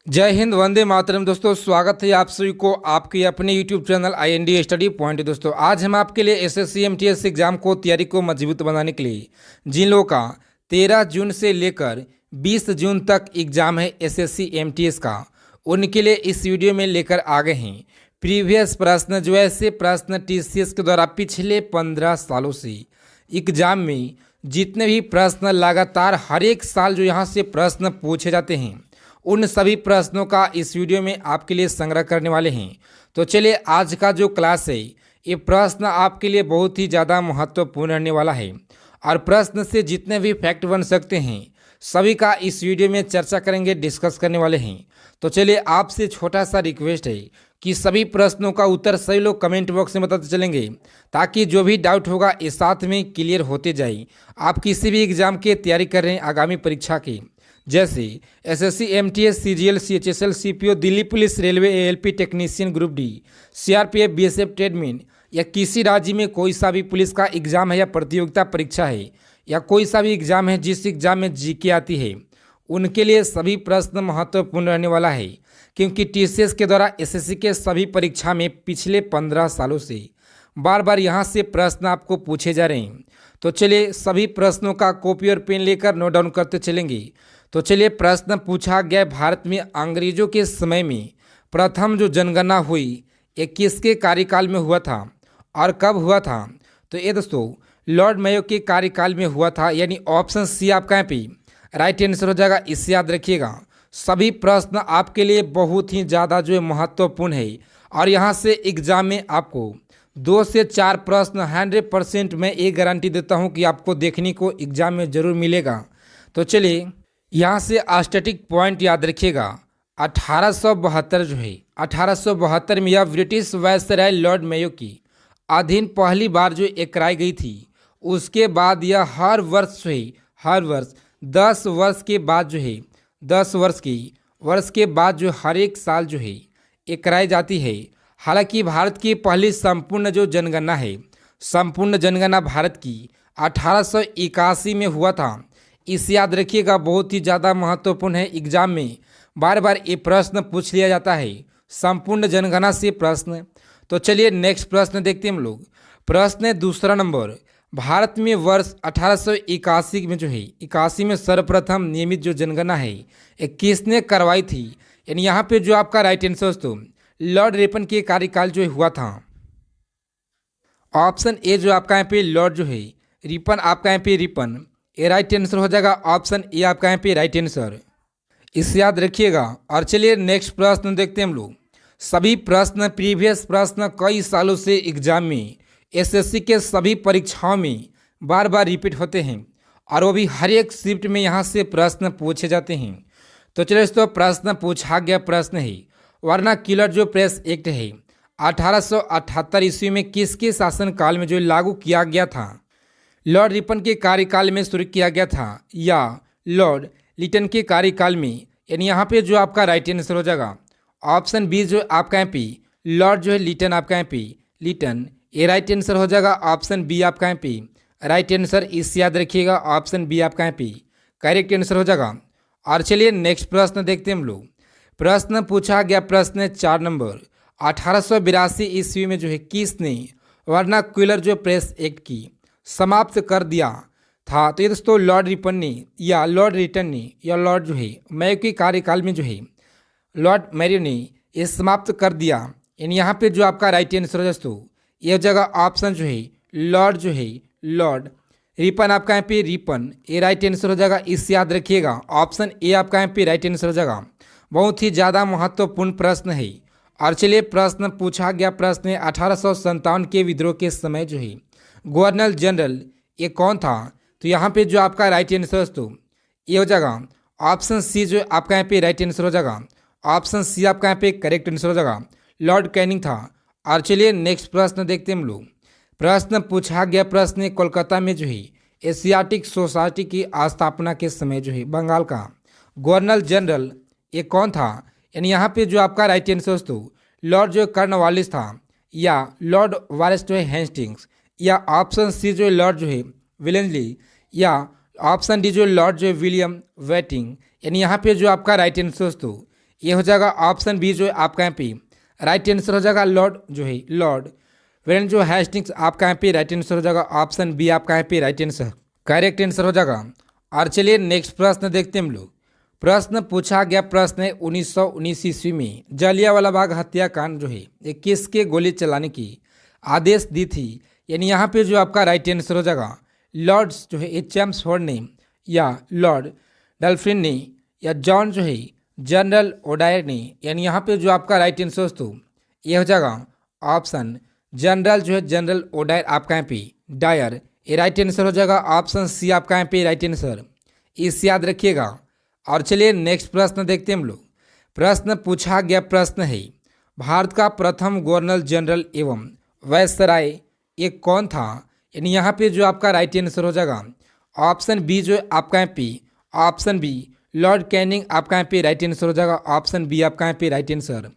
जय हिंद, वंदे मातरम। दोस्तों, स्वागत है आप सभी को आपके अपने YouTube channel IND study point. दोस्तों, आज हम आपके लिए SSC MTS एग्जाम को तैयारी को मजबूत बनाने के लिए जिन लोगों का 13 जून से लेकर 20 जून तक एग्जाम है SSC MTS का, उनके लिए इस वीडियो में लेकर आ गए हैं प्रीवियस प्रश्न। जो ऐसे प्रश्न TCS के द्वारा पिछले 15 सालों से एग्जाम में जितने भी प्रश्न लगातार हर एक साल जो यहाँ से प्रश्न पूछे जाते हैं, उन सभी प्रश्नों का इस वीडियो में आपके लिए संग्रह करने वाले हैं। तो चलिए, आज का जो क्लास है ये प्रश्न आपके लिए बहुत ही ज़्यादा महत्वपूर्ण रहने वाला है और प्रश्न से जितने भी फैक्ट बन सकते हैं सभी का इस वीडियो में चर्चा करेंगे, डिस्कस करने वाले हैं। तो चलिए, आपसे छोटा सा रिक्वेस्ट है कि सभी प्रश्नों का उत्तर सभी लोग कमेंट बॉक्स में बताते चलेंगे, ताकि जो भी डाउट होगा इस साथ में क्लियर होते जाए। आप किसी भी एग्जाम की तैयारी कर रहे हैं आगामी परीक्षा की, जैसे SSC MTS CGL CHSL CPO, Delhi police, railway, ALP technician, group D, CRPF, BSF tradesman, या किसी राज्य में कोई सा भी पुलिस का एग्जाम है या प्रतियोगिता परीक्षा है या कोई सा भी एग्जाम है जिस एग्जाम में GK आती है, उनके लिए सभी प्रश्न महत्वपूर्ण रहने वाला है। क्योंकि TCS के द्वारा SSC के सभी परीक्षा में पिछले 15 सालों से बार बार यहाँ से प्रश्न आपको पूछे जा रहे हैं। तो चलिए, सभी प्रश्नों का कॉपी और पेन लेकर नोट डाउन करते चलेंगे। तो चलिए, प्रश्न पूछा गया, भारत में अंग्रेजों के समय में प्रथम जो जनगणना हुई ये किसके कार्यकाल में हुआ था और कब हुआ था? तो ये दोस्तों लॉर्ड मेयो के कार्यकाल में हुआ था, यानी ऑप्शन सी आपका यहाँ पे राइट आंसर हो जाएगा। इसे याद रखिएगा, सभी प्रश्न आपके लिए बहुत ही ज़्यादा जो है महत्वपूर्ण है और यहाँ से एग्जाम में आपको 2 से 4 प्रश्न 100% मैं ये गारंटी देता हूँ कि आपको देखने को एग्जाम में ज़रूर मिलेगा। तो चलिए, यहाँ से स्टैटिक पॉइंट याद रखिएगा। 1872 जो है 1872 में यह ब्रिटिश वायसराय लॉर्ड मेयो की अधीन पहली बार जो एक कराई गई थी। उसके बाद यह हर वर्ष जो है हर वर्ष 10 वर्ष के बाद जो है 10 वर्ष के बाद जो हर एक साल जो है एक कराई जाती है। हालांकि भारत की पहली संपूर्ण जो जनगणना है, संपूर्ण जनगणना भारत की 1881 में हुआ था। इसे याद रखिएगा, बहुत ही ज़्यादा महत्वपूर्ण है। एग्जाम में बार बार ये प्रश्न पूछ लिया जाता है, संपूर्ण जनगणना से प्रश्न। तो चलिए, नेक्स्ट प्रश्न देखते हैं हम लोग। प्रश्न है दूसरा नंबर, भारत में वर्ष 1881 में जो है 81 में सर्वप्रथम नियमित जो जनगणना है ये किसने करवाई थी? यानी यहाँ पे जो आपका राइट आंसर दोस्तों लॉर्ड रिपन के कार्यकाल जो हुआ था। ऑप्शन ए जो आपका यहाँ पे लॉर्ड जो है रिपन, आपका यहाँ पे रिपन, ये राइट आंसर हो जाएगा। ऑप्शन ए आपका यहाँ पे राइट आंसर, इसे याद रखिएगा। और चलिए, नेक्स्ट प्रश्न देखते हैं हम लोग। सभी प्रश्न प्रीवियस प्रश्न कई सालों से एग्जाम में SSC के सभी परीक्षाओं में बार बार रिपीट होते हैं और वो भी हर एक शिफ्ट में यहाँ से प्रश्न पूछे जाते हैं। तो चलिए दोस्तों, प्रश्न पूछा गया प्रश्न है, वर्नाक्युलर जो प्रेस एक्ट है 1878 ईस्वी में किसके शासनकाल में जो लागू किया गया था? लॉर्ड रिपन के कार्यकाल में शुरू किया गया था या लॉर्ड लिटन के कार्यकाल में? यानी यहाँ पे जो आपका राइट आंसर हो जाएगा ऑप्शन बी जो आपका यहाँ पे लॉर्ड जो है लिटन, आपका यहाँ पे लिटन, ये राइट आंसर हो जाएगा। ऑप्शन बी आपका यहाँ पे राइट आंसर, इसे याद रखिएगा। ऑप्शन बी आपका यहाँ पे करेक्ट आंसर हो जाएगा। और चलिए, नेक्स्ट प्रश्न देखते हैं हम लोग। प्रश्न पूछा गया, प्रश्न 4 नंबर, 1882 ईस्वी में जो है किसने वर्नाक्युलर जो प्रेस एक्ट की समाप्त कर दिया था? तो ये दोस्तों लॉर्ड रिपन ने या लॉर्ड रिटन ने या लॉर्ड जो है मेयो के कार्यकाल में जो है लॉर्ड मेयो ने ये समाप्त कर दिया। यानी यहाँ पे जो आपका राइट आंसर है दोस्तों ये जगह ऑप्शन जो है लॉर्ड जो है लॉर्ड रिपन, आपका यहाँ पे रिपन, ये राइट आंसर हो जाएगा। इसे याद रखिएगा, ऑप्शन ए आपका यहाँ पे राइट आंसर हो जाएगा। बहुत ही ज़्यादा महत्वपूर्ण प्रश्न है। और चलिए, प्रश्न पूछा गया, प्रश्न 1857 के विद्रोह के समय जो है गवर्नर जनरल ये कौन था? तो यहाँ पे जो आपका राइट आंसर दोस्तों ये हो जाएगा ऑप्शन सी, जो आपका यहाँ पे राइट आंसर हो जाएगा। ऑप्शन सी आपका यहाँ पे करेक्ट आंसर हो जाएगा, लॉर्ड कैनिंग था। और चलिए, नेक्स्ट प्रश्न देखते हैं हम लोग। प्रश्न पूछा गया, प्रश्न कोलकाता में जो है एशियाटिक सोसाइटी की स्थापना के समय जो है बंगाल का गवर्नर जनरल ये कौन था? यानी यहाँ पे जो आपका राइट आंसर दोस्तों लॉर्ड जो कॉर्नवालिस था या लॉर्ड वालेस जो है हेस्टिंग्स, या ऑप्शन सी जो है लॉर्ड जो है विलेंसली, या ऑप्शन डी जो लॉर्ड जो है विलियम वेटिंग। यानी यहाँ पे जो आपका राइट आंसर दोस्तों ये हो जाएगा ऑप्शन बी जो है आपका यहाँ पे राइट आंसर हो जाएगा लॉर्ड जो है लॉर्ड वेरेन जो हेस्टिंग्स आपका यहाँ पे राइट आंसर हो जाएगा ऑप्शन बी आपका यहाँ पे राइट आंसर करेक्ट आंसर हो जाएगा। और चलिए नेक्स्ट प्रश्न देखते हैं हम लोग। प्रश्न पूछा गया प्रश्न है 1919 ईस्वी में जलियांवाला बाग हत्याकांड जो है ये किसके गोली चलाने की आदेश दी थी। यानी यहाँ पे जो आपका राइट आंसर हो जाएगा लॉर्ड्स जो है ये चैम्सफोर्ड ने या लॉर्ड डल्फिन ने या जॉन जो है जनरल ओडायर ने। यानी यहाँ पे जो आपका राइट आंसर दोस्तों ये हो जाएगा ऑप्शन जनरल जो है जनरल ओडायर आपका यहाँ पे डायर ये राइट आंसर हो जाएगा ऑप्शन सी आपका यहाँ पे राइट आंसर इसे याद रखिएगा। और चलिए नेक्स्ट प्रश्न देखते हैं हम लोग। प्रश्न पूछा गया प्रश्न है भारत का प्रथम गवर्नर जनरल एवं वायसराय ये कौन था। यानी यहाँ पे जो आपका राइट आंसर हो जाएगा ऑप्शन बी जो है आपका यहाँ पे ऑप्शन बी लॉर्ड कैनिंग आपका यहाँ पे राइट आंसर हो जाएगा ऑप्शन बी आपका यहाँ पे राइट आंसर।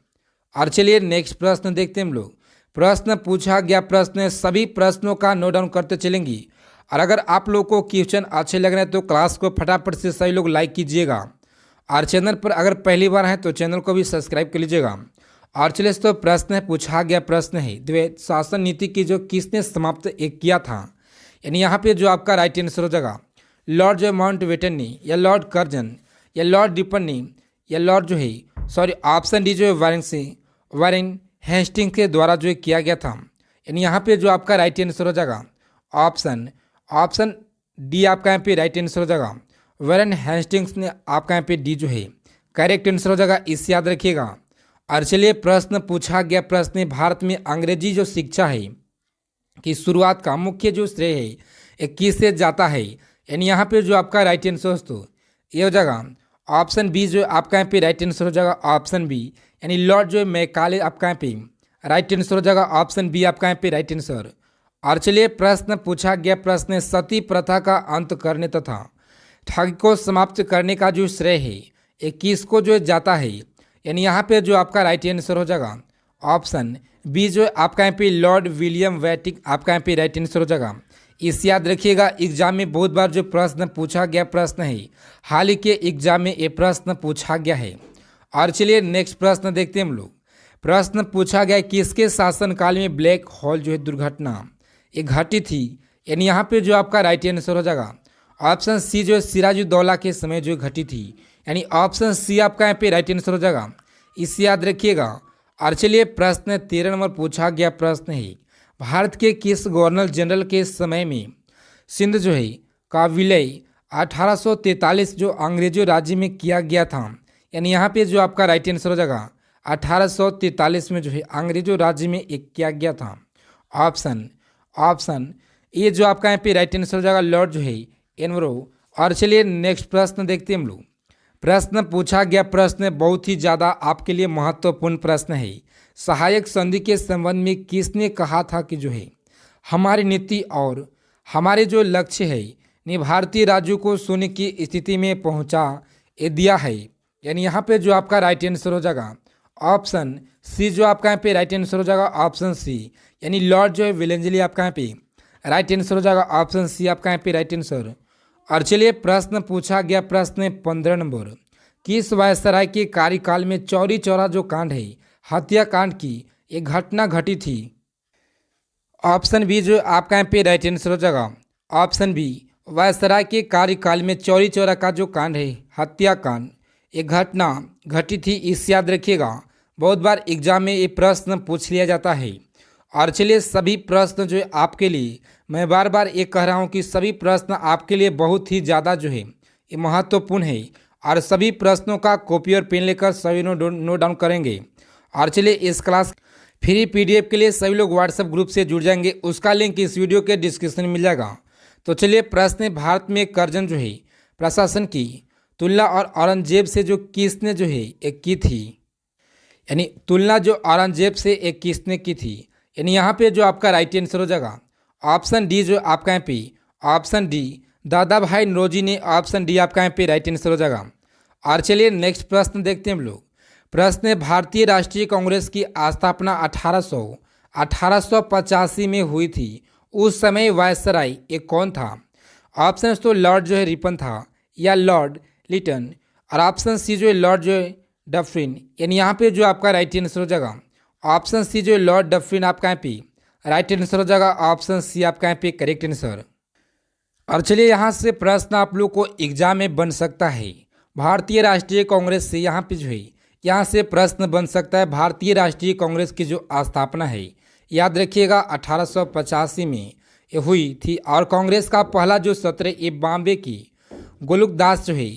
और चलिए नेक्स्ट प्रश्न देखते हैं हम लोग। प्रश्न पूछा गया प्रश्न सभी प्रश्नों का नोट डाउन करते चलेंगे और अगर आप लोगों को क्वेश्चन अच्छे लग रहे हैं तो क्लास को फटाफट से सभी लोग लाइक कीजिएगा और चैनल पर अगर पहली बार हैं तो चैनल को भी सब्सक्राइब कर लीजिएगा। और चलिए तो प्रश्न है पूछा गया प्रश्न है द्वैत शासन नीति की जो किसने समाप्त किया था। यानी यहाँ पे जो आपका राइट आंसर हो जाएगा लॉर्ड जो माउंटबेटन ने या लॉर्ड कर्जन या लॉर्ड डिपन ने या लॉर्ड जो है सॉरी ऑप्शन डी जो है वारेन हेस्टिंग के द्वारा जो किया गया था। यानी यहाँ पे जो आपका राइट आंसर हो जाएगा ऑप्शन डी आपका यहाँ पे राइट आंसर हो जाएगा वारेन हेस्टिंग्स ने आपका यहाँ पे डी जो है करेक्ट आंसर हो जाएगा इसे याद रखिएगा। और चलिए प्रश्न पूछा गया प्रश्न भारत में अंग्रेजी जो शिक्षा है कि शुरुआत का मुख्य जो श्रेय है ये किससे जाता है। यानी यहाँ पे जो आपका राइट आंसर दोस्तों ये हो जाएगा ऑप्शन बी जो आपका यहाँ पे राइट आंसर हो जाएगा ऑप्शन बी यानी लॉर्ड जो है मैकाले आपका यहाँ पे राइट आंसर हो जाएगा ऑप्शन बी आपका यहाँ पे राइट आंसर। और चलिए प्रश्न पूछा गया प्रश्न सती प्रथा का अंत करने तथा ठगी को समाप्त करने का जो श्रेय है ये किसको जो जाता है। यानी यहाँ पे जो आपका राइट आंसर हो जाएगा ऑप्शन बी जो आपका यहाँ पे लॉर्ड विलियम वेटिक आपका यहाँ पे राइट आंसर हो जाएगा इसे याद रखिएगा। एग्जाम में बहुत बार जो प्रश्न पूछा गया प्रश्न है हाल ही के एग्जाम में ये प्रश्न पूछा गया है। और चलिए नेक्स्ट प्रश्न देखते हैं हम लोग। प्रश्न पूछा गया किसके शासनकाल में ब्लैक होल जो है दुर्घटना ये घटी थी। यानी यहाँ पे जो आपका राइट आंसर हो जाएगा ऑप्शन सी जो है सिराजुद्दौला के समय जो घटी थी। यानी ऑप्शन सी आपका यहाँ पे राइट आंसर हो जाएगा इसे याद रखिएगा। और चलिए प्रश्न 13 नंबर पूछा गया प्रश्न है भारत के किस गवर्नर जनरल के समय में सिंध जो है का विलय 1843 जो अंग्रेजों राज्य में किया गया था। यानी यहाँ पे जो आपका राइट आंसर हो जाएगा 1843 में जो है अंग्रेजों राज्य में एक किया गया था ऑप्शन ये जो आपका यहाँ पे राइट आंसर हो जाएगा लॉर्ड जो है एनवरो। और चलिए नेक्स्ट प्रश्न देखते हैं हम लोग। प्रश्न पूछा गया प्रश्न बहुत ही ज़्यादा आपके लिए महत्वपूर्ण प्रश्न है सहायक संधि के संबंध में किसने कहा था कि जो है हमारी नीति और हमारे जो लक्ष्य है ने भारतीय राज्यों को शून्य की स्थिति में पहुंचा दिया है। यानी यहाँ पे जो आपका राइट आंसर हो जाएगा ऑप्शन सी जो आपका यहाँ पे राइट आंसर हो जाएगा ऑप्शन सी यानी लॉर्ड जो है विलेंजली आपका यहाँ पे राइट आंसर हो जाएगा ऑप्शन सी आपका यहाँ पे राइट आंसर। और चलिए प्रश्न पूछा गया प्रश्न 15 नंबर किस वायसराय के कार्यकाल में चौरी चौरा जो कांड है हत्याकांड की एक घटना घटी थी। ऑप्शन बी जो आपका यहाँ पे राइट आंसर हो जाएगा ऑप्शन बी वायसराय के कार्यकाल में चौरी चौरा का जो कांड है हत्याकांड एक घटना घटी थी इसे याद रखिएगा। बहुत बार एग्जाम में ये प्रश्न पूछ लिया जाता है। और चलिए सभी प्रश्न जो है आपके लिए मैं बार बार ये कह रहा हूँ कि सभी प्रश्न आपके लिए बहुत ही ज़्यादा जो है ये महत्वपूर्ण है और सभी प्रश्नों का कॉपी और पेन लेकर सभी नोट डाउन करेंगे। और चलिए इस क्लास फ्री पीडीएफ के लिए सभी लोग व्हाट्सएप ग्रुप से जुड़ जाएंगे उसका लिंक इस वीडियो के डिस्क्रिप्शन में मिल जाएगा। तो चलिए प्रश्न भारत में कर्जन जो है प्रशासन की तुलना और औरंगजेब से जो किसने जो है एक की थी। यानी तुलना जो औरंगजेब से एक किसने की थी। यानी यहाँ पे जो आपका राइट आंसर हो जाएगा ऑप्शन डी जो आपका यहाँ पे ऑप्शन डी दादा भाई नौरोजी ने ऑप्शन डी आपका यहाँ पे राइट आंसर हो जाएगा। और चलिए नेक्स्ट प्रश्न देखते हैं हम लोग। प्रश्न भारतीय राष्ट्रीय कांग्रेस की स्थापना 1885 में हुई थी उस समय वायसराय एक कौन था। ऑप्शन तो लॉर्ड जो है रिपन था या लॉर्ड लिटन और ऑप्शन सी जो है लॉर्ड जो है डफरिन, यानी यहाँ पे जो आपका राइट आंसर हो जाएगा ऑप्शन सी जो लॉर्ड डफरिन आपका यहाँ पे राइट आंसर हो जाएगा। ऑप्शन सी आपका यहाँ पे करेक्ट आंसर। और चलिए यहाँ से प्रश्न आप लोग को एग्जाम में बन सकता है। भारतीय राष्ट्रीय कांग्रेस से यहाँ पे जो है यहाँ से प्रश्न बन सकता है। भारतीय राष्ट्रीय कांग्रेस की जो स्थापना है याद रखिएगा 1885 में ये हुई थी और कांग्रेस का पहला जो सत्र ये बॉम्बे की गोलुकदास जो है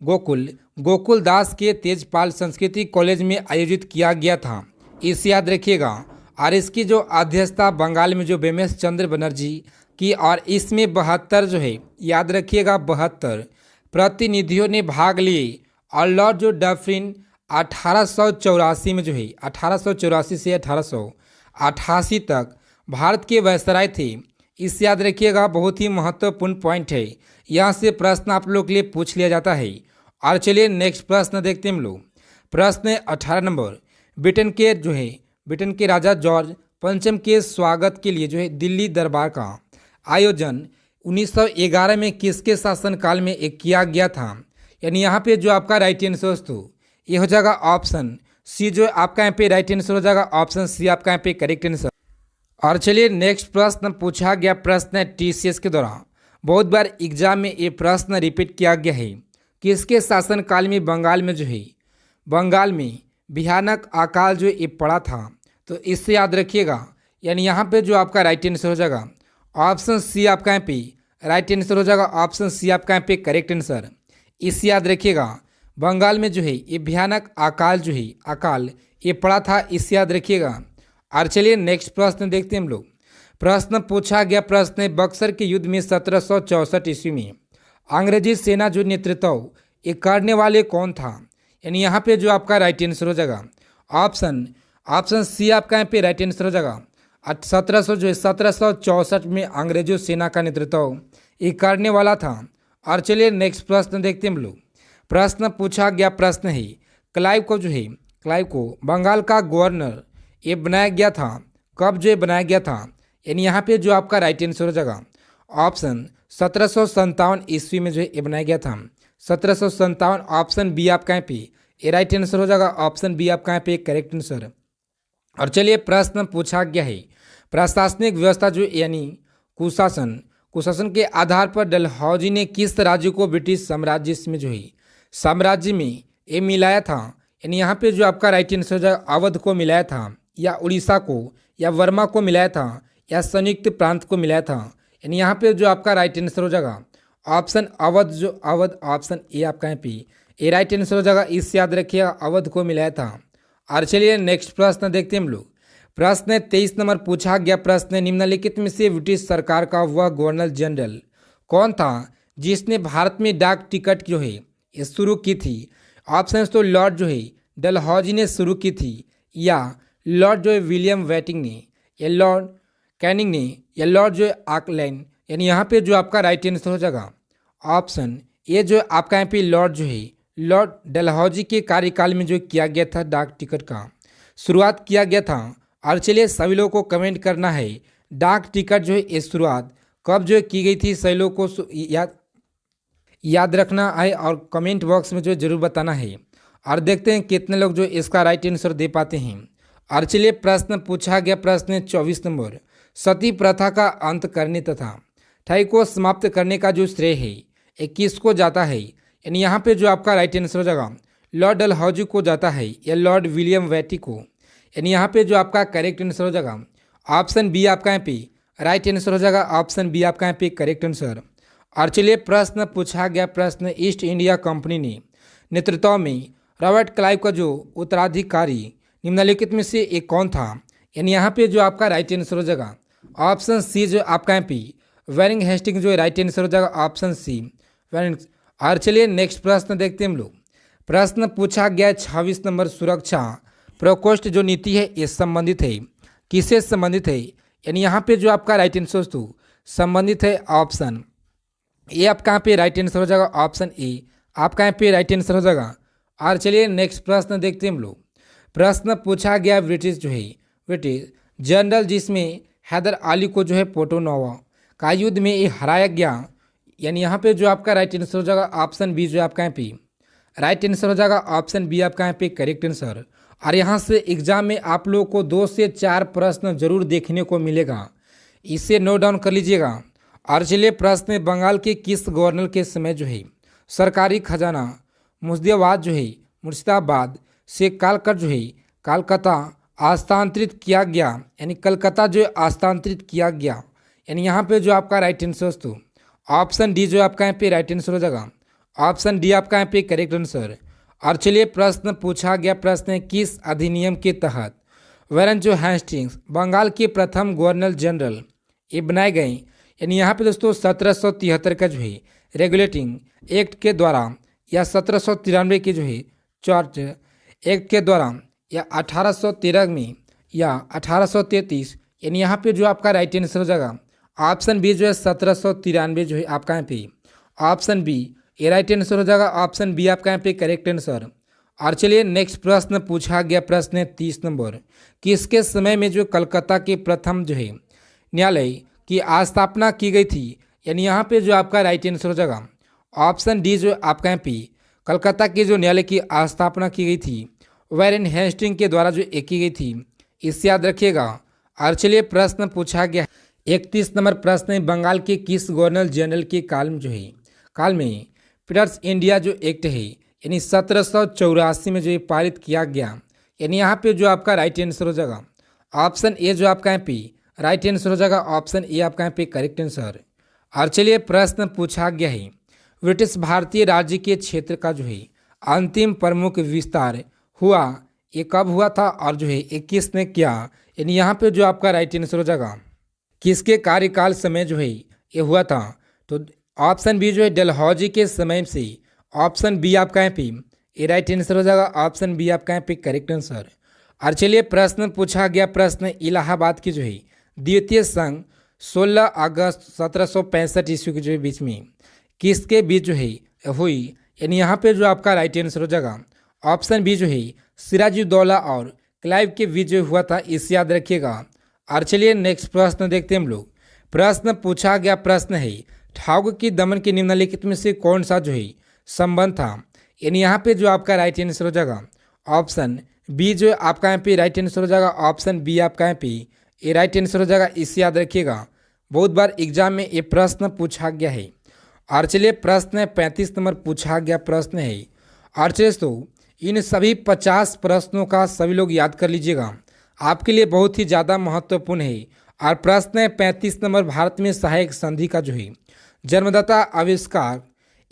गोकुल दास के तेजपाल संस्कृति कॉलेज में आयोजित किया गया था, इसे याद रखिएगा। और इसकी जो अध्यक्षता बंगाल में जो बेमेश चंद्र बनर्जी की और इसमें 72 जो है याद रखिएगा 72 प्रतिनिधियों ने भाग लिए। और लॉर्ड जो डफरिन 1884 में जो है 1884 से 1888 तक भारत के वायसराय थे, इसे याद रखिएगा। बहुत ही महत्वपूर्ण पॉइंट है, यहाँ से प्रश्न आप लोग के लिए पूछ लिया जाता है। और चलिए नेक्स्ट प्रश्न देखते हैं हम लोग। प्रश्न 18 नंबर, ब्रिटेन के राजा जॉर्ज पंचम के स्वागत के लिए जो है दिल्ली दरबार का आयोजन 1911 में किसके शासनकाल में एक किया गया था? यानी यहाँ पे जो आपका राइट आंसर दोस्तों ये हो जाएगा ऑप्शन सी, जो आपका यहाँ पे राइट आंसर हो जाएगा ऑप्शन सी आपका यहाँ पे करेक्ट आंसर। और चलिए नेक्स्ट प्रश्न पूछा गया प्रश्न है टीसीएस के दौरान बहुत बार एग्जाम में ये प्रश्न रिपीट किया गया है। किसके शासनकाल में बंगाल में भयानक अकाल जो ये पड़ा था? तो इससे याद रखिएगा, यानी यहाँ पे जो आपका राइट आंसर हो जाएगा ऑप्शन सी आपका यहाँ पे राइट आंसर हो जाएगा। ऑप्शन सी आपका यहाँ पे करेक्ट आंसर। इससे याद रखिएगा बंगाल में जो है ये भयानक अकाल ये पड़ा था, इससे याद रखिएगा। और चलिए नेक्स्ट प्रश्न देखते हैं हम लोग। प्रश्न पूछा गया प्रश्न है बक्सर के युद्ध में 1764 ईस्वी में अंग्रेजी सेना जो नेतृत्व ये करने वाले कौन था? यानी यहाँ पे जो आपका राइट आंसर हो जाएगा ऑप्शन सी आपका यहाँ पे राइट आंसर हो जाएगा। 1764 में अंग्रेजों सेना का नेतृत्व ये करने वाला था। और चलिए नेक्स्ट प्रश्न देखते हैं हम लोग। प्रश्न पूछा गया प्रश्न है क्लाइव को बंगाल का गवर्नर ये बनाया गया था, कब जो ये बनाया गया था? यानी यहाँ पे जो आपका राइट आंसर हो जाएगा ऑप्शन 1757 ईस्वी में जो है ये बनाया गया था। 1757 ऑप्शन बी आपका यहाँ पे ये राइट आंसर हो जाएगा। ऑप्शन बी आपका यहाँ पे करेक्ट आंसर। और चलिए प्रश्न पूछा गया है प्रशासनिक व्यवस्था जो यानी कुशासन के आधार पर डलहौजी ने किस राज्य को ब्रिटिश साम्राज्य में ये मिलाया था? यानी यहाँ पे जो आपका राइट आंसर हो जाएगा अवध को मिलाया था, या उड़ीसा को, या वर्मा को मिलाया था, या संयुक्त प्रांत को मिलाया था? यानी यहाँ पे जो आपका राइट आंसर हो जाएगा ऑप्शन अवध ऑप्शन ए आपका यहाँ पे ये राइट आंसर हो जाएगा। इससे याद रखिएगा अवध को मिलाया था। और चलिए नेक्स्ट प्रश्न देखते हैं हम लोग। प्रश्न 23 नंबर पूछा गया प्रश्न निम्नलिखित में से ब्रिटिश सरकार का वह गवर्नर जनरल कौन था जिसने भारत में डाक टिकट जो है ये शुरू की थी? ऑप्शन तो लॉर्ड जो है डलहौजी ने शुरू की थी, या लॉर्ड जो है विलियम वेटिंग ने, या लॉर्ड कैनिंग ने, या लॉर्ड जो है आकलैंड। यानी यहाँ पे जो आपका राइट आंसर हो जाएगा ऑप्शन ये जो आपका यहाँ पे लॉर्ड डलहौजी के कार्यकाल में जो किया गया था डाक टिकट का शुरुआत किया गया था। और चलिए सभी लोगों को कमेंट करना है डाक टिकट जो है ये शुरुआत कब जो की गई थी, सभी लोगों को याद रखना है और कमेंट बॉक्स में जो जरूर बताना है। और देखते हैं कितने लोग जो इसका राइट आंसर दे पाते हैं। और चलिए प्रश्न पूछा गया प्रश्न 24 नंबर सती प्रथा का अंत करने तथा ठगी को समाप्त करने का जो श्रेय है ये किसको जाता है? यानी यहाँ पे जो आपका राइट आंसर हो जाएगा लॉर्ड डलहौजी को जाता है, या लॉर्ड विलियम वेटी को। यानी यहाँ पे जो आपका करेक्ट आंसर हो जाएगा ऑप्शन बी आपका यहाँ पे राइट आंसर हो जाएगा। ऑप्शन बी आपका यहाँ पे करेक्ट आंसर। और चलिए प्रश्न पूछा गया प्रश्न ईस्ट इंडिया कंपनी ने नेतृत्व में रॉबर्ट क्लाइव का जो उत्तराधिकारी निम्नलिखित में से एक कौन था? यानी यहाँ पे जो आपका राइट आंसर हो जाएगा ऑप्शन सी जो आपका यहाँ पे वेरिंग हेस्टिंग जो राइट आंसर हो जाएगा ऑप्शन सी वेरिंग। और चलिए नेक्स्ट प्रश्न देखते हैं हम लोग। प्रश्न पूछा गया 26 नंबर सुरक्षा प्रकोष्ठ जो नीति है ये संबंधित है किससे संबंधित है? यानी यहाँ पे जो आपका राइट आंसर संबंधित है ऑप्शन ए आपका यहाँ पे राइट आंसर हो जाएगा। ऑप्शन ए आपका यहाँ पे राइट आंसर हो जाएगा। और चलिए नेक्स्ट प्रश्न देखते हैं हम लोग। प्रश्न पूछा गया ब्रिटिश जनरल जिसमें हैदर अली को जो है पोर्टोनोवा का युद्ध में ये हराया गया। यानी यहाँ पे जो आपका राइट आंसर हो जाएगा ऑप्शन बी जो आपका यहाँ पे राइट आंसर हो जाएगा ऑप्शन बी आपका यहाँ पे करेक्ट आंसर। और यहाँ से एग्जाम में आप लोगों को 2 से 4 प्रश्न जरूर देखने को मिलेगा, इसे नोट डाउन कर लीजिएगा। और चलिए प्रश्न है, बंगाल के किस गवर्नर के समय जो है सरकारी खजाना मुर्शिदाबाद जो है मुर्शिदाबाद से कालकट जो है कलकत्ता हस्तांतरित किया गया, यानी कलकत्ता जो है हस्तांतरित किया गया, यानी यहाँ पे जो आपका राइट आंसर दोस्तों ऑप्शन डी जो आपका यहाँ पे राइट आंसर हो जाएगा। ऑप्शन डी आपका यहाँ पे करेक्ट आंसर। और चलिए प्रश्न पूछा गया, प्रश्न है किस अधिनियम के तहत वारन जो हेस्टिंग्स बंगाल के प्रथम गवर्नर जनरल ये बनाए गए, यानी यहाँ पे दोस्तों 1773 का जो है रेगुलेटिंग एक्ट के द्वारा या 1793 के जो है चर्च एक्ट के द्वारा या 1813 में या 1833, यानी यहाँ पे जो आपका राइट आंसर हो जाएगा ऑप्शन बी जो है 1793 जो है आपका यहाँ पे ऑप्शन बी ये राइट आंसर हो जाएगा। ऑप्शन बी आपका यहाँ पे करेक्ट आंसर। और चलिए नेक्स्ट प्रश्न पूछा गया, प्रश्न है 30 नंबर, किसके समय में जो कलकत्ता के प्रथम जो है न्यायालय की स्थापना की गई थी, यानी यहाँ पे जो आपका राइट आंसर हो जाएगा ऑप्शन डी जो आपका यहाँ पे कलकत्ता के जो न्यायालय की स्थापना की गई थी वारन हेस्टिंग के द्वारा जो की गई थी, इसे याद रखिएगा। और चलिए प्रश्न पूछा गया 31 नंबर, प्रश्न है बंगाल के किस गवर्नर जनरल के काल में पिटर्स इंडिया जो एक्ट है यानी 1784 में जो ये पारित किया गया, यानी यहाँ पे जो आपका राइट आंसर हो जाएगा ऑप्शन ए जो आपका यहाँ पे राइट आंसर हो जाएगा। ऑप्शन ए आपका यहाँ पे करेक्ट आंसर। और चलिए प्रश्न पूछा गया है ब्रिटिश भारतीय राज्य के क्षेत्र का जो है अंतिम प्रमुख विस्तार हुआ, ये कब हुआ था और जो है ये किसने किया, यानी यहाँ पे जो आपका राइट आंसर हो जाएगा किसके कार्यकाल समय जो है ये हुआ था, तो ऑप्शन बी जो है डलहौजी के समय से। ऑप्शन बी आपका यहाँ पे ये राइट आंसर हो जाएगा। ऑप्शन बी आपका यहाँ पे करेक्ट आंसर। और चलिए प्रश्न पूछा गया, प्रश्न इलाहाबाद की जो है द्वितीय संघ 16 अगस्त 1765 ईस्वी के जो है बीच में किसके बीच जो है हुई, यानी यहाँ पे जो आपका राइट आंसर हो जाएगा ऑप्शन बी जो है सिराजुद्दौला और क्लाइव के बीच जो हुआ था, इसे याद रखिएगा। और चलिए नेक्स्ट प्रश्न देखते हैं हम लोग। प्रश्न पूछा गया, प्रश्न है ठाकुर की दमन के निम्नलिखित में से कौन सा जो है संबंध था, यानी यहाँ पे जो आपका राइट आंसर हो जाएगा ऑप्शन बी जो आपका यहाँ पे राइट आंसर हो जाएगा। ऑप्शन बी आपका यहाँ पे ये राइट आंसर हो जाएगा, इसे याद रखिएगा, बहुत बार एग्जाम में ये प्रश्न पूछा गया है। और चलिए प्रश्न 35 नंबर पूछा गया प्रश्न है। और चलिए तो इन सभी 50 प्रश्नों का सभी लोग याद कर लीजिएगा, आपके लिए बहुत ही ज़्यादा महत्वपूर्ण है। और प्रश्न 35 नंबर, भारत में सहायक संधि का जो है जन्मदाता आविष्कार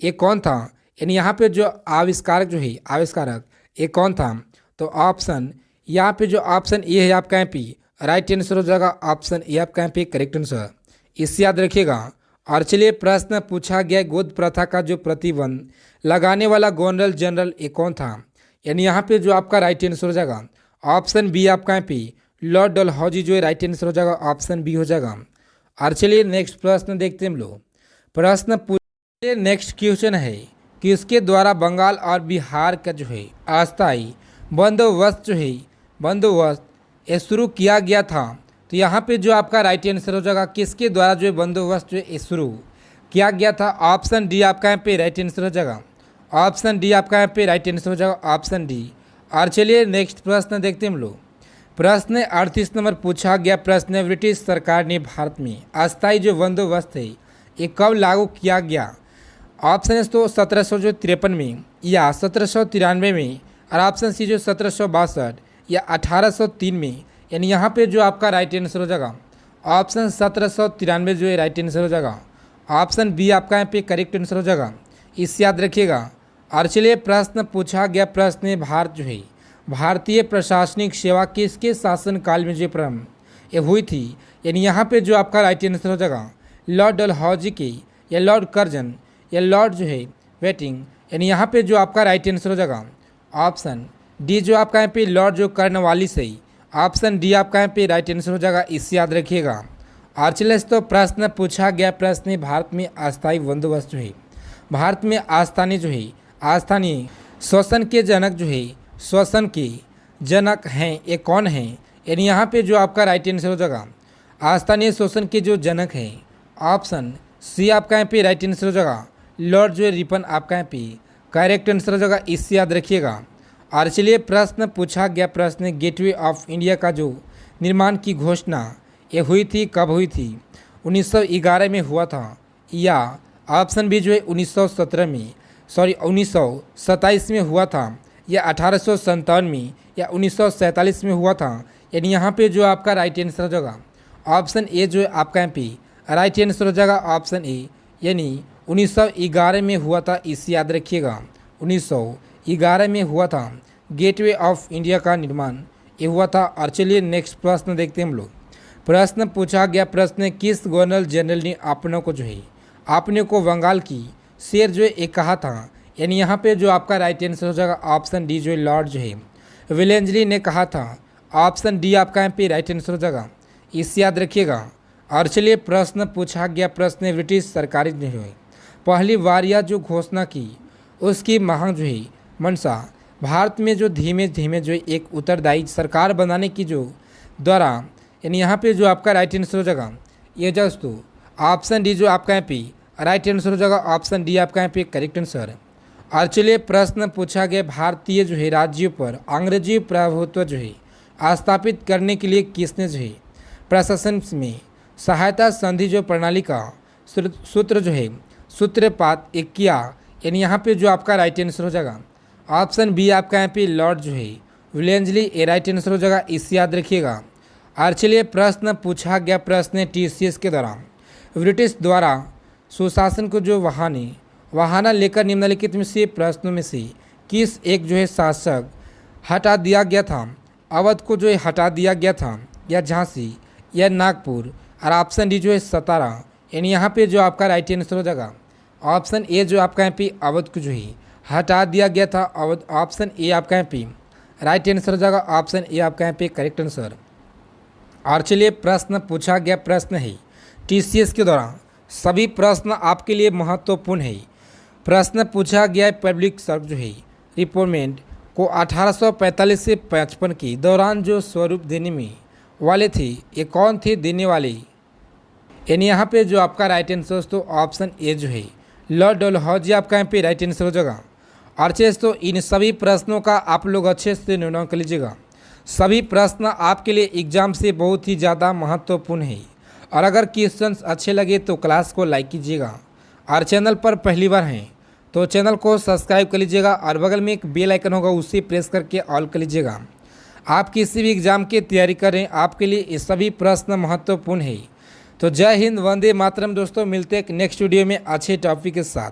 ये कौन था, यानी यहाँ पे जो आविष्कारक जो है आविष्कारक ये कौन था, तो ऑप्शन यहाँ पे जो ऑप्शन ए है आपका यहाँ पे राइट आंसर हो जाएगा। ऑप्शन ए आपका यहाँ पे करेक्ट आंसर, इससे याद रखिएगा। और चलिए प्रश्न पूछा गया, गोद प्रथा का जो प्रतिबंध लगाने वाला गवर्नर जनरल ये कौन था, यानी यहाँ पे जो आपका राइट आंसर हो जाएगा ऑप्शन बी आपका यहाँ पे लॉर्ड डलहौजी जो है राइट आंसर हो जाएगा। ऑप्शन बी हो जाएगा। और चलिए नेक्स्ट प्रश्न देखते हैं हम लोग। प्रश्न पूछे नेक्स्ट क्वेश्चन है कि इसके द्वारा बंगाल और बिहार का जो है अस्थायी बंदोबस्त जो है बंदोबस्त ये शुरू किया गया था, तो यहाँ पे जो आपका राइट आंसर हो जाएगा किसके द्वारा जो है बंदोबस्त जो है शुरू किया गया था। ऑप्शन डी आपका यहाँ पे राइट आंसर हो जाएगा। ऑप्शन डी आपका यहाँ पे राइट आंसर हो जाएगा, ऑप्शन डी। और चलिए नेक्स्ट प्रश्न देखते हैं हम लोग। प्रश्न 38 नंबर पूछा गया, प्रश्न ब्रिटिश सरकार ने भारत में अस्थायी जो बंदोबस्त है ये कब लागू किया गया। ऑप्शन है तो 1753 में या 1793 में, और ऑप्शन सी जो 1762 या 1803 में, यानी यहाँ पे जो आपका राइट आंसर हो जाएगा ऑप्शन 1793 जो है राइट आंसर हो जाएगा। ऑप्शन बी आपका यहाँ पे करेक्ट आंसर हो जाएगा, इससे याद रखिएगा। और चलिए प्रश्न पूछा गया, प्रश्न भारत जो है भारतीय प्रशासनिक सेवा किसके शासनकाल में जो प्रारंभ ये हुई थी, यानी यहाँ पे जो आपका राइट आंसर हो जाएगा लॉर्ड डलहौजी के या लॉर्ड कर्जन या लॉर्ड जो है वेटिंग, यानी यहाँ पे जो आपका राइट आंसर हो जाएगा ऑप्शन डी जो आपका यहाँ पे लॉर्ड जो कर्नवालिस है। ऑप्शन डी आपका यहाँ पे राइट आंसर हो जाएगा, इससे याद रखिएगा। और चलिए तो प्रश्न पूछा गया, प्रश्न भारत में अस्थायी बंदोबस्त जो है भारत में स्थानीय शोषण के जनक जो है शोषण के जनक हैं ये कौन हैं, यानी यहाँ पे जो आपका राइट आंसर हो जाएगा स्थानीय शोषण के जो जनक हैं ऑप्शन सी आपका यहाँ पे राइट आंसर हो जाएगा लॉर्ड जो है रिपन आपका यहाँ पे करेक्ट आंसर हो जाएगा, इससे याद रखिएगा। और चलिए प्रश्न पूछा गया प्रश्न, गेटवे ऑफ इंडिया का जो निर्माण की घोषणा ये हुई थी, कब हुई थी? 1911 में हुआ था, या ऑप्शन बी जो है 1917 में, सॉरी 1927 में हुआ था, या 1857 में, या 1947 में हुआ था। यानी यहाँ पे जो आपका राइट आंसर हो जाएगा ऑप्शन ए जो है आपका यहाँ पे राइट आंसर हो जाएगा ऑप्शन ए, यानी 1911 में हुआ था, इसे याद रखिएगा। 1911 में हुआ था गेटवे ऑफ इंडिया का निर्माण, ये हुआ था। और चलिए नेक्स्ट प्रश्न देखते हैं हम लोग। प्रश्न पूछा गया प्रश्न, किस गवर्नर जनरल ने आपने को बंगाल की शेर जो है एक कहा था? यानी यहाँ पे जो आपका राइट आंसर हो जाएगा ऑप्शन डी जो है लॉर्ड जो है विलेंजली ने कहा था। ऑप्शन डी आपका यहाँ पे राइट आंसर हो जाएगा, इससे याद रखिएगा। और चलिए प्रश्न पूछा गया प्रश्न, ब्रिटिश सरकार ने जो है पहली बार यह जो घोषणा की उसकी मांग जो है मंशा भारत में जो धीमे धीमे जो एक उत्तरदायी सरकार बनाने की जो द्वारा, यानी यहाँ पे जो आपका राइट आंसर हो जाएगा ये दोस्तों ऑप्शन डी जो आपका यहाँ पे राइट आंसर हो जाएगा, ऑप्शन डी आपका यहाँ पे करेक्ट आंसर। और चलिए प्रश्न पूछा गया, भारतीय जो है राज्यों पर अंग्रेजी प्रभुत्व जो है स्थापित करने के लिए किसने जो है प्रशासन में सहायता संधि जो प्रणाली का सूत्र जो है सूत्रपात एक किया? यानी यहाँ पे जो आपका राइट आंसर हो जाएगा ऑप्शन बी आपका यहाँ पे लॉर्ड जो है विलेंजली, ये राइट आंसर हो जाएगा, इसे याद रखिएगा। और चलिए प्रश्न पूछा गया प्रश्न, टीसीएस के दौरान ब्रिटिश द्वारा सुशासन को जो वहाना लेकर निम्नलिखित में से प्रश्नों में से किस एक जो है शासक हटा दिया गया था? अवध को जो है हटा दिया गया था, या झांसी, या नागपुर, और ऑप्शन डी जो है सतारा। यानी यहाँ पे जो आपका राइट आंसर हो जाएगा ऑप्शन ए जो आपका यहाँ पे अवध को जो है हटा दिया गया था, अवध। ऑप्शन ए आपका यहाँ पे राइट आंसर हो जाएगा, ऑप्शन ए आपका यहाँ पे करेक्ट आंसर। और चलिए प्रश्न पूछा गया प्रश्न है, टीसीएस के दौरान सभी प्रश्न आपके लिए महत्वपूर्ण है। प्रश्न पूछा गया है, पब्लिक सर्व जो है रिपोर्टमेंट को 1845 से 55 के दौरान जो स्वरूप देने में वाले थे, ये कौन थे देने वाले? यानी यहाँ पे जो आपका राइट आंसर दोस्तों ऑप्शन ए जो है लॉर्ड डलहौजी आपका यहाँ पे राइट आंसर हो जाएगा। और दोस्तों इन सभी प्रश्नों का आप लोग अच्छे से निर्णय कर लीजिएगा। सभी प्रश्न आपके लिए एग्जाम से बहुत ही ज़्यादा महत्वपूर्ण है। और अगर क्वेश्चंस अच्छे लगे तो क्लास को लाइक कीजिएगा, और चैनल पर पहली बार हैं तो चैनल को सब्सक्राइब कर लीजिएगा, और बगल में एक बेल आइकन होगा उसे प्रेस करके ऑल कर लीजिएगा। आप किसी भी एग्ज़ाम की तैयारी करें, आपके लिए ये सभी प्रश्न महत्वपूर्ण है। तो जय हिंद, वंदे मातरम दोस्तों, मिलते हैं नेक्स्ट वीडियो में अच्छे टॉपिक के साथ।